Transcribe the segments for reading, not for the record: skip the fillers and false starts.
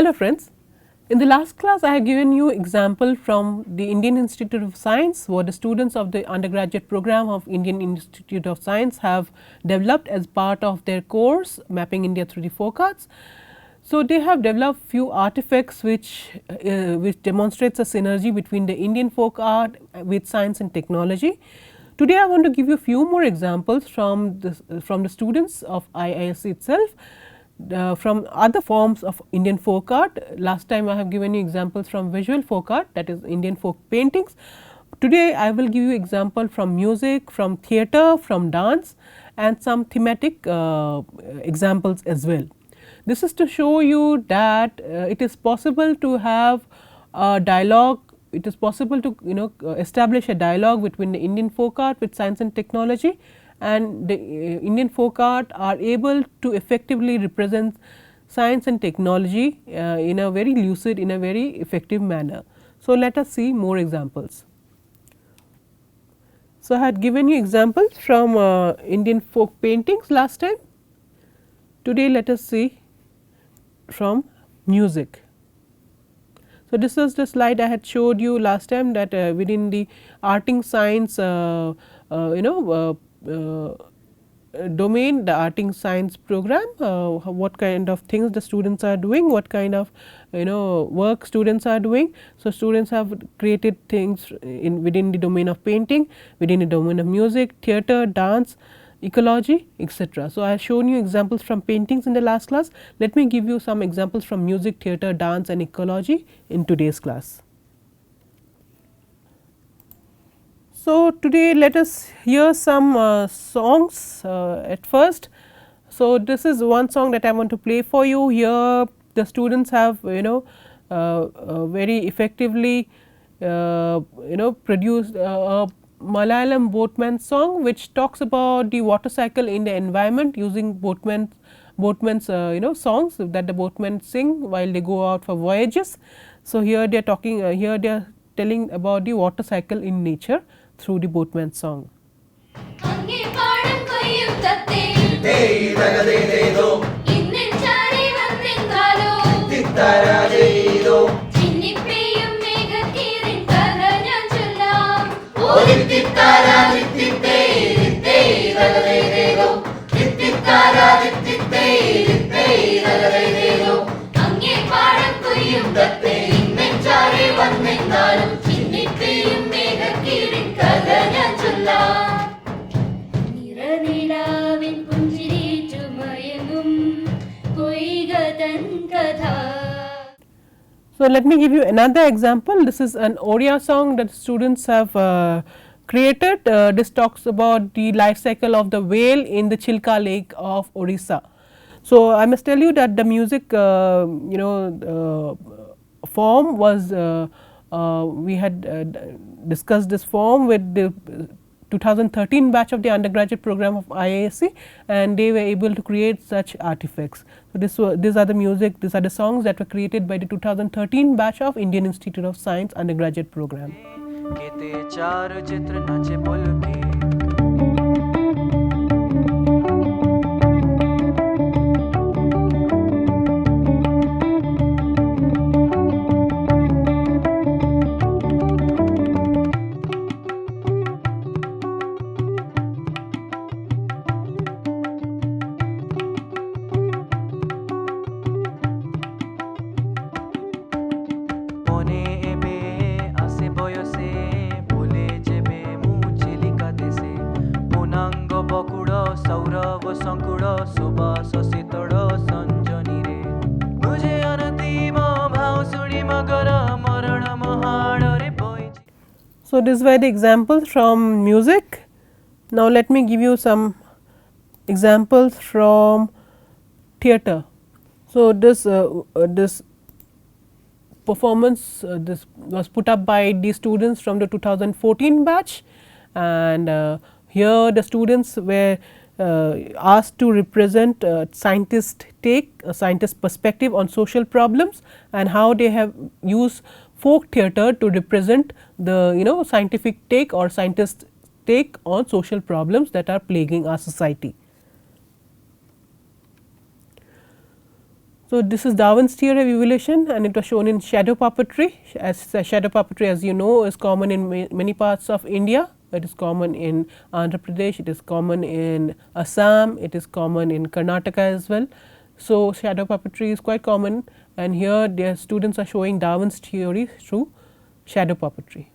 Hello friends, in the last class I have given you example from the Indian Institute of Science, what the students of the undergraduate program of Indian Institute of Science have developed as part of their course Mapping India through the Folk Arts. So, they have developed few artifacts which demonstrates a synergy between the Indian folk art with science and technology. Today, I want to give you a few more examples from the students of IISc itself, from other forms of Indian folk art. Last time I have given you examples from visual folk art, that is Indian folk paintings. Today, I will give you example from music, from theatre, from dance and some thematic examples as well. This is to show you that it is possible to have a dialogue, it is possible to establish a dialogue between the Indian folk art with science and technology, and the Indian folk art are able to effectively represent science and technology in a very lucid, in a very effective manner. So, let us see more examples. So, I had given you examples from Indian folk paintings last time. Today, let us see from music. So, this was the slide I had showed you last time, that within the arting science domain, the arting science program, what kind of things the students are doing, what kind of work students are doing. So, students have created things within the domain of painting, within the domain of music, theatre, dance, ecology, etc. So, I have shown you examples from paintings in the last class. Let me give you some examples from music, theatre, dance and ecology in today's class. So, today let us hear some songs at first. So, this is one song that I want to play for you. Here the students have very effectively produced a Malayalam boatman song, which talks about the water cycle in the environment using boatmen's songs that the boatmen sing while they go out for voyages. So, here they are talking here they are telling about the water cycle in nature through the boatman song. So, let me give you another example. This is an Oriya song that students have created. This talks about the life cycle of the whale in the Chilka lake of Orissa. So, I must tell you that the music form was we had discussed this form with the 2013 batch of the undergraduate program of IISc, and they were able to create such artifacts. So, these are the music, these are the songs that were created by the 2013 batch of Indian Institute of Science undergraduate program. So, these were the examples from music. Now, let me give you some examples from theatre. So, this performance this was put up by the students from the 2014 batch, and here the students were asked to represent scientist take, a scientist perspective on social problems, and how they have used folk theatre to represent the scientific take or scientist take on social problems that are plaguing our society. So, this is Darwin's theory of evolution, and it was shown in shadow puppetry. As shadow puppetry, as you know, is common in many parts of India. It is common in Andhra Pradesh, it is common in Assam, it is common in Karnataka as well. So, shadow puppetry is quite common, and here their students are showing Darwin's theory through shadow puppetry.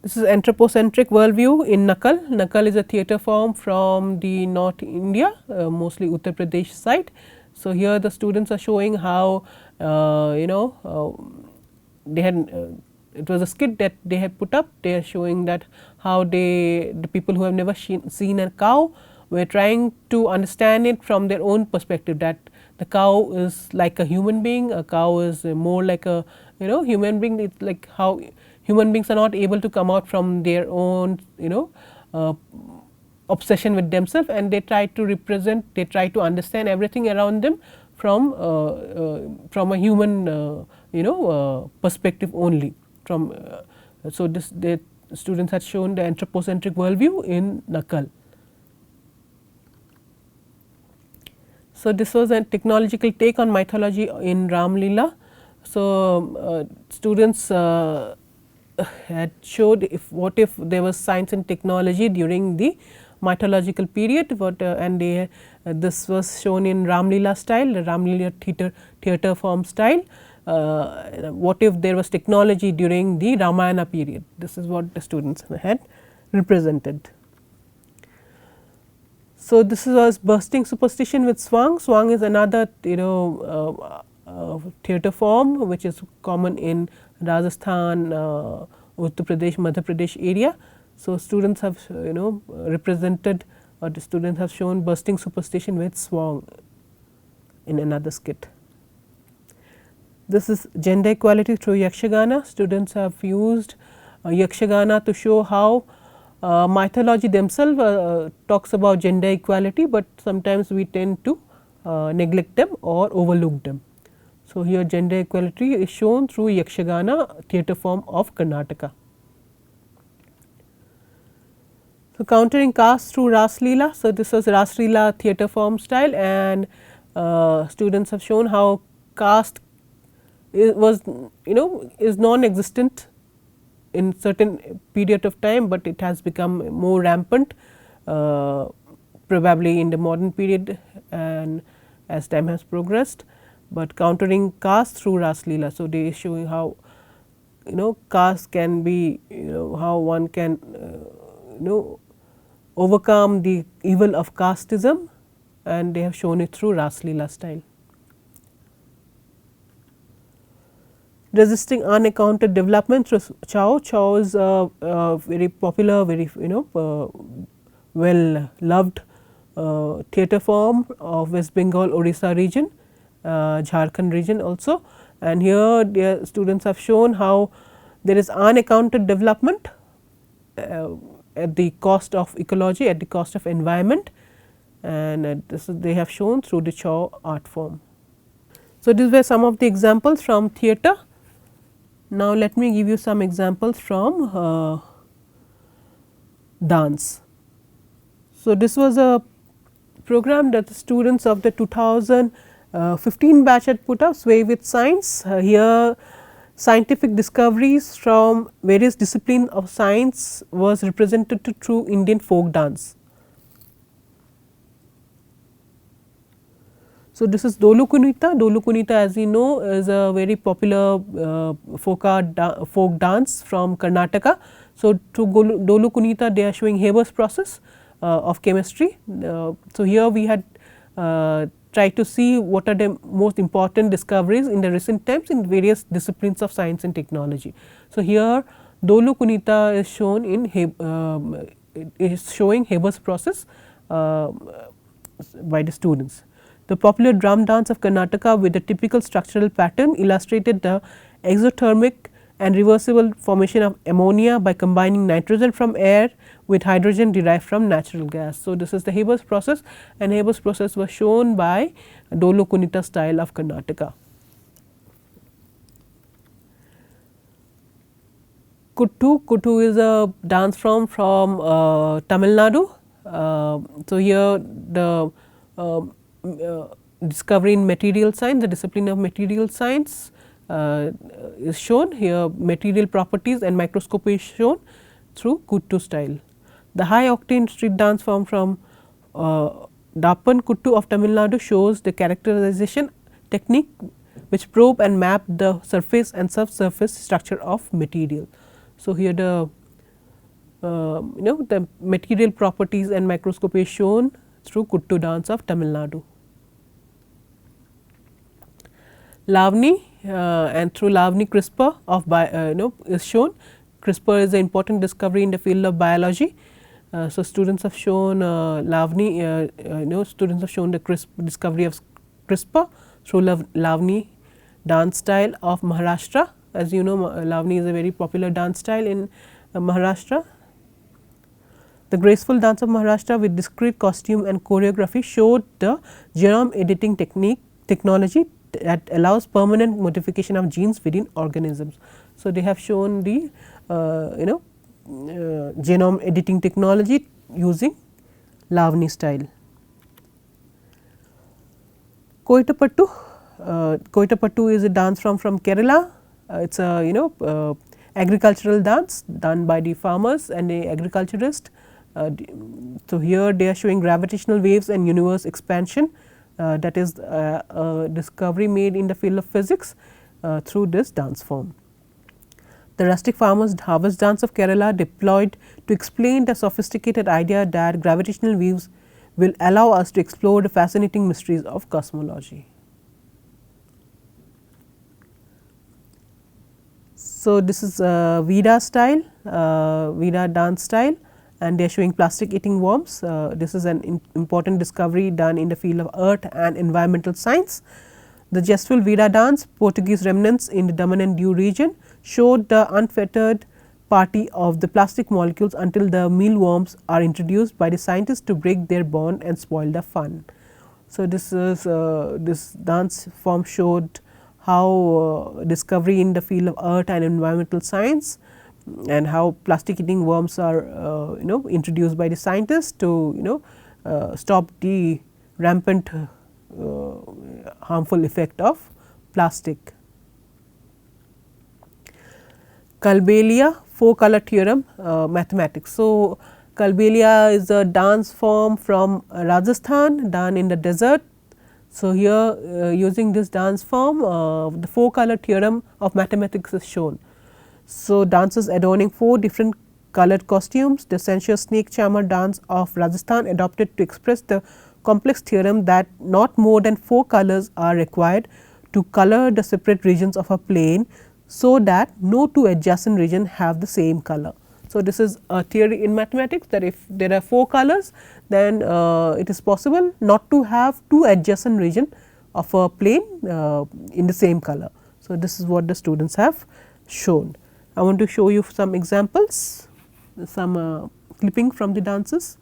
This is anthropocentric worldview in Nakal. Nakal is a theatre form from the North India, mostly Uttar Pradesh side. So, here the students are showing how they had it was a skit that they had put up. They are showing that how the people who have never seen a cow were trying to understand it from their own perspective, that the cow is like a human being, a cow is more like a human being. It's like how human beings are not able to come out from their own obsession with themselves, and they try to represent, they try to understand everything around them from a human perspective only. From so this the students had shown the anthropocentric worldview in Nakal. So, this was a technological take on mythology in Ram Leela. So, students had showed what if there was science and technology during the mythological period, and they this was shown in Ram Leela style, the Ram Leela theatre form style. What if there was technology during the Ramayana period? This is what the students had represented. So, this was bursting superstition with swang. Swang is another theatre form which is common in Rajasthan, Uttar Pradesh, Madhya Pradesh area. So, students have represented, or the students have shown bursting superstition with swang in another skit. This is gender equality through Yakshagana. Students have used Yakshagana to show how mythology themselves talks about gender equality, but sometimes we tend to neglect them or overlook them. So, here gender equality is shown through Yakshagana theatre form of Karnataka. So, countering caste through Ras Leela. So, this was Ras Leela theatre form style, and students have shown how caste is non-existent in certain period of time, but it has become more rampant probably in the modern period and as time has progressed, but countering caste through Ras Leela. So, they are showing how caste can be how one can overcome the evil of casteism, and they have shown it through Ras Leela style. Resisting unaccounted development through Chow. Chow is a very popular, very well loved theatre form of West Bengal, Orissa region, Jharkhand region also, and here the students have shown how there is unaccounted development at the cost of ecology, at the cost of environment, and this is they have shown through the Chow art form. So, these were some of the examples from theatre. Now, let me give you some examples from dance. So, this was a program that the students of the 2015 batch had put up, Sway with Science. Here scientific discoveries from various disciplines of science was represented through Indian folk dance. So, this is Dolu Kunita. Dolu Kunita, as you know, is a very popular folk dance from Karnataka. So, through Dolu Kunita they are showing Haber's process of chemistry. So, here we had tried to see what are the most important discoveries in the recent times in various disciplines of science and technology. So, here Dolu Kunita is shown in is showing Haber's process by the students. The popular drum dance of Karnataka with a typical structural pattern illustrated the exothermic and reversible formation of ammonia by combining nitrogen from air with hydrogen derived from natural gas. So, this is the Haber's process, and Haber's process was shown by Dolu Kunita style of Karnataka. Kuttu. Kuttu is a dance form from Tamil Nadu. So, here the discovery in material science, the discipline of material science is shown here. Material properties and microscopy is shown through Kuttu style. The high octane street dance form from Dapan Kuttu of Tamil Nadu shows the characterization technique which probe and map the surface and subsurface structure of material. So, here the the material properties and microscopy is shown through Kuttu dance of Tamil Nadu. Lavani and through Lavani CRISPR of is shown. CRISPR is an important discovery in the field of biology. So, students have shown Lavani, students have shown the discovery of CRISPR through Lavani dance style of Maharashtra. As you know, Lavani is a very popular dance style in Maharashtra. The graceful dance of Maharashtra with discrete costume and choreography showed the genome editing technology that allows permanent modification of genes within organisms. So, they have shown the genome editing technology using Lavani style. Koitapattu, Koitapattu is a dance from Kerala. It is a agricultural dance done by the farmers and the agriculturist. So, here they are showing gravitational waves and universe expansion, that is a discovery made in the field of physics through this dance form. The rustic farmers harvest dance of Kerala deployed to explain the sophisticated idea that gravitational waves will allow us to explore the fascinating mysteries of cosmology. So, this is Vida style, Vida dance style, and they are showing plastic eating worms. This is an important discovery done in the field of earth and environmental science. The jestful Vida dance, Portuguese remnants in the Daman and Diu region, showed the unfettered party of the plastic molecules until the mealworms are introduced by the scientists to break their bond and spoil the fun. So, this is this dance form showed how discovery in the field of earth and environmental science and how plastic eating worms are introduced by the scientists to stop the rampant harmful effect of plastic. Kalbelia 4 color theorem mathematics. So, Kalbelia is a dance form from Rajasthan done in the desert. So, here using this dance form the 4 color theorem of mathematics is shown. So, dancers adorning 4 different colored costumes, the sensuous snake charmer dance of Rajasthan adopted to express the complex theorem that not more than 4 colors are required to color the separate regions of a plane, so that no 2 adjacent regions have the same color. So, this is a theory in mathematics that if there are 4 colors, then it is possible not to have 2 adjacent regions of a plane in the same color. So, this is what the students have shown. I want to show you some examples, some clipping from the dances.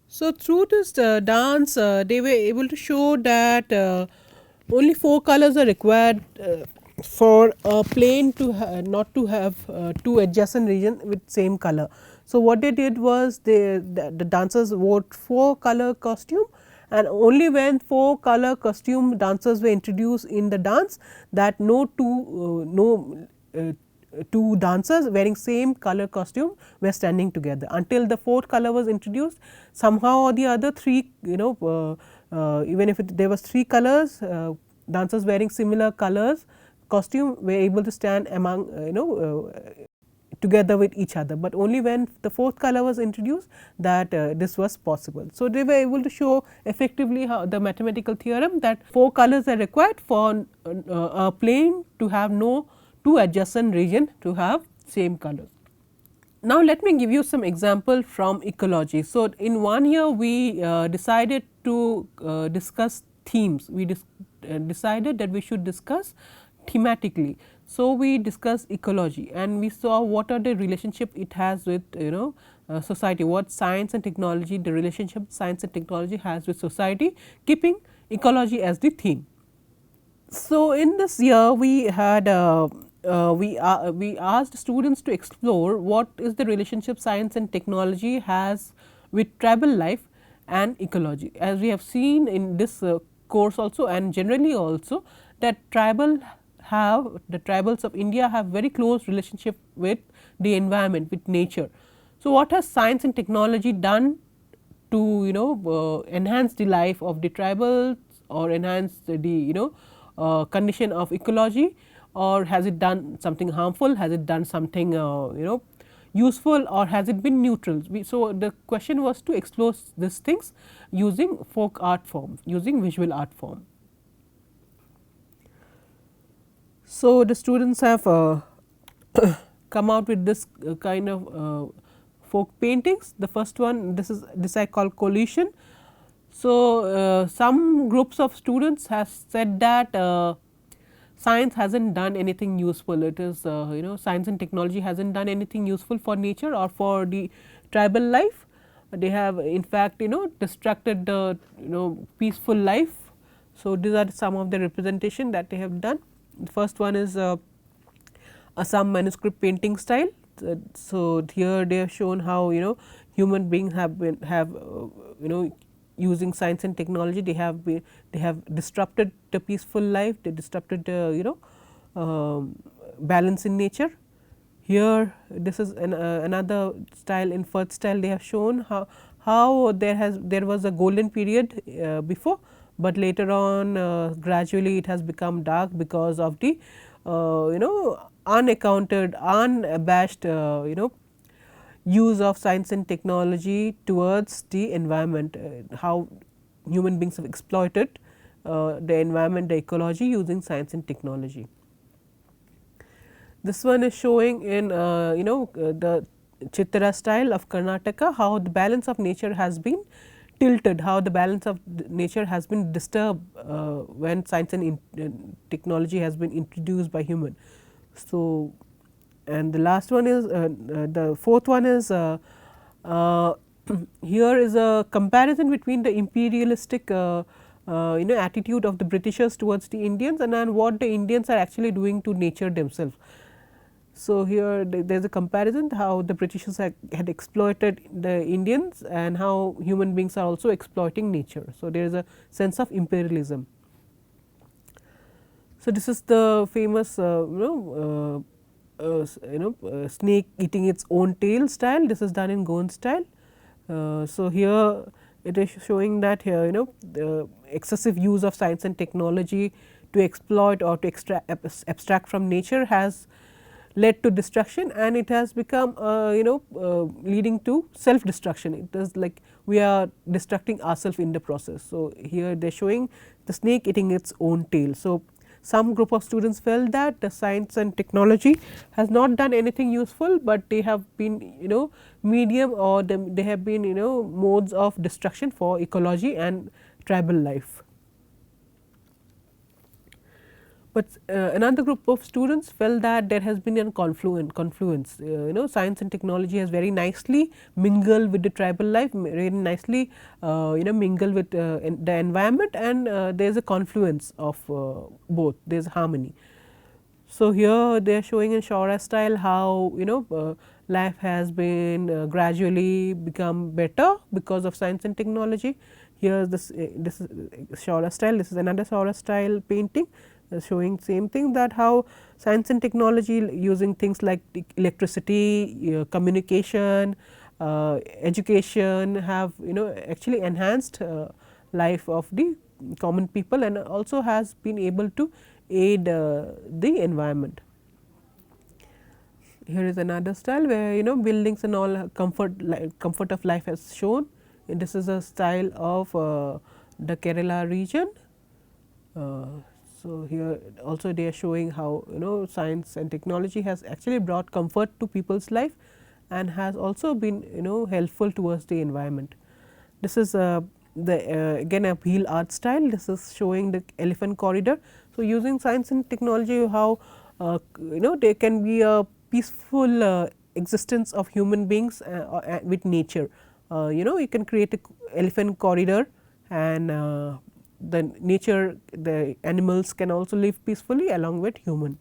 So, through this dance, they were able to show that only 4 colors are required for a plane to not to have two adjacent regions with same color. So, what they did was the dancers wore 4-color costume, and only when 4-color costume dancers were introduced in the dance, that two dancers wearing same color costume were standing together. Until the 4th color was introduced, somehow or the other even if there was 3 colors, dancers wearing similar colors costume were able to stand among together with each other, but only when the 4th color was introduced that this was possible. So, they were able to show effectively how the mathematical theorem that 4 colors are required for a plane to have no two adjacent region to have same colors. Now, let me give you some example from ecology. So, in one year we decided to discuss themes. We decided that we should discuss thematically. So, we discussed ecology and we saw what are the relationship it has with society, what science and technology, the relationship science and technology has with society, keeping ecology as the theme. So, in this year we had we asked students to explore what is the relationship science and technology has with tribal life and ecology. As we have seen in this course also and generally also that the tribals of India have very close relationship with the environment, with nature. So, what has science and technology done to enhance the life of the tribals or enhance the condition of ecology, or has it done something harmful, has it done something useful, or has it been neutral. So, the question was to explore these things using folk art form, using visual art form. So, the students have come out with this kind of folk paintings. The first one, this I call collision. So, some groups of students have said that science has not done anything useful. It is science and technology has not done anything useful for nature or for the tribal life. They have in fact destructed the peaceful life. So, these are some of the representation that they have done. The first one is Assam manuscript painting style. So, here they have shown how human beings have using science and technology, they have disrupted the peaceful life, they disrupted the balance in nature. Here this is another style, in first style they have shown how there was a golden period before, but later on gradually it has become dark because of the unaccounted, unabashed use of science and technology towards the environment, how human beings have exploited the environment, the ecology using science and technology. This one is showing in the Chitra style of Karnataka, how the balance of nature has been tilted, how the balance of nature has been disturbed when science and technology has been introduced by human. So, and the last one is the fourth one is here is a comparison between the imperialistic attitude of the Britishers towards the Indians and then what the Indians are actually doing to nature themselves. So, here there is a comparison how the Britishers had exploited the Indians and how human beings are also exploiting nature. So, there is a sense of imperialism. So, this is the famous snake eating its own tail style. This is done in Goan style. So, here it is showing that here the excessive use of science and technology to exploit or to abstract from nature has led to destruction, and it has become leading to self destruction. It is like we are destructing ourselves in the process. So, here they are showing the snake eating its own tail. So, some group of students felt that the science and technology has not done anything useful, but they have been medium, or they have been modes of destruction for ecology and tribal life. But another group of students felt that there has been a confluence. Science and technology has very nicely mingled with the tribal life, very nicely mingled with the environment, and there is a confluence of both. There is harmony. So here they are showing in Shaura style how life has been gradually become better because of science and technology. Here this is Shaura style. This is another Shaura style painting showing same thing, that how science and technology using things like electricity, communication, education have actually enhanced life of the common people, and also has been able to aid the environment. Here is another style where buildings and all comfort of life has shown. And this is a style of the Kerala region. So here also they are showing how science and technology has actually brought comfort to people's life, and has also been helpful towards the environment. This is again a Bhil art style. This is showing the elephant corridor. So using science and technology, how there can be a peaceful existence of human beings with nature. You can create a elephant corridor, and the nature, the animals can also live peacefully along with human.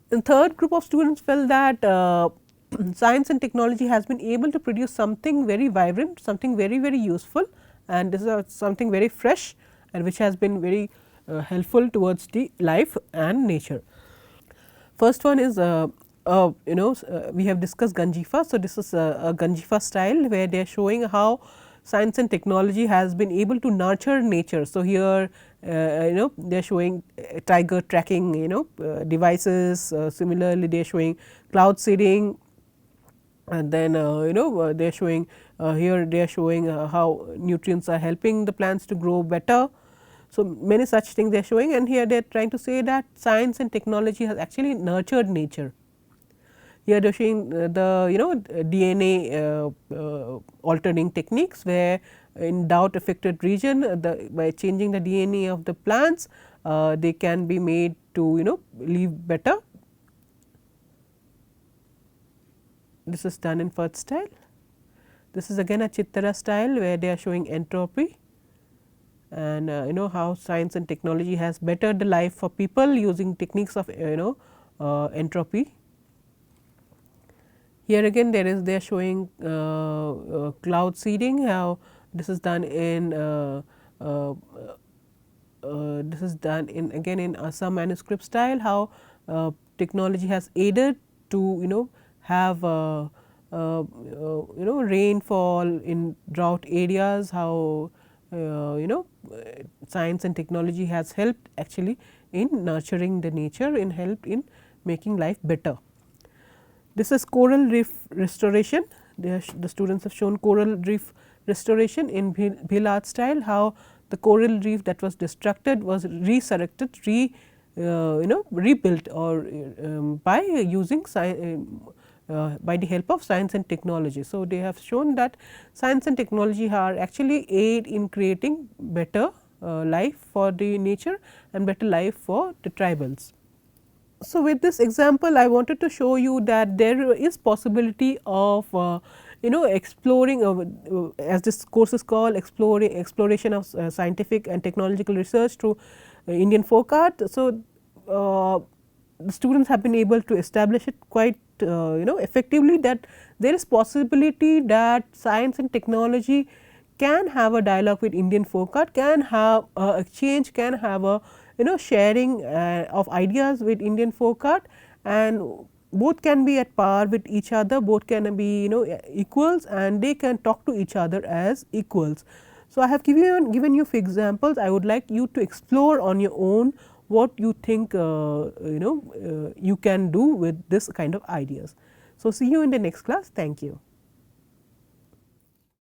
The third group of students felt that science and technology has been able to produce something very vibrant, something very useful, and this is something very fresh, and which has been very helpful towards the life and nature. First one is we have discussed Ganjifa. So, this is a Ganjifa style where they are showing how science and technology has been able to nurture nature. So, here they are showing tiger tracking devices, similarly they are showing cloud seeding, and then they are showing here they are showing how nutrients are helping the plants to grow better. So, many such things they are showing, and here they are trying to say that science and technology has actually nurtured nature. Here they are showing the DNA altering techniques, where in drought affected region by changing the DNA of the plants they can be made to live better. This is done in Firth style. This is again a Chittara style where they are showing entropy, and how science and technology has bettered the life for people using techniques of entropy. Here again they are showing cloud seeding, how this is done in again in Assam manuscript style, how technology has aided to have rainfall in drought areas, how science and technology has helped actually in nurturing the nature, in helped in making life better. This is coral reef restoration. The students have shown coral reef restoration in Bhil art style, how the coral reef that was destructed was resurrected, rebuilt, or by using by the help of science and technology. So, they have shown that science and technology are actually aid in creating better life for the nature and better life for the tribals. So, with this example I wanted to show you that there is possibility of exploring as this course is called exploration of scientific and technological research through Indian folk art. So, the students have been able to establish it quite effectively, that there is possibility that science and technology can have a dialogue with Indian folk art, can have a exchange, can have a sharing of ideas with Indian folk art, and both can be at par with each other, both can be equals, and they can talk to each other as equals. So, I have given you few examples. I would like you to explore on your own what you think you can do with this kind of ideas. So, see you in the next class. Thank you.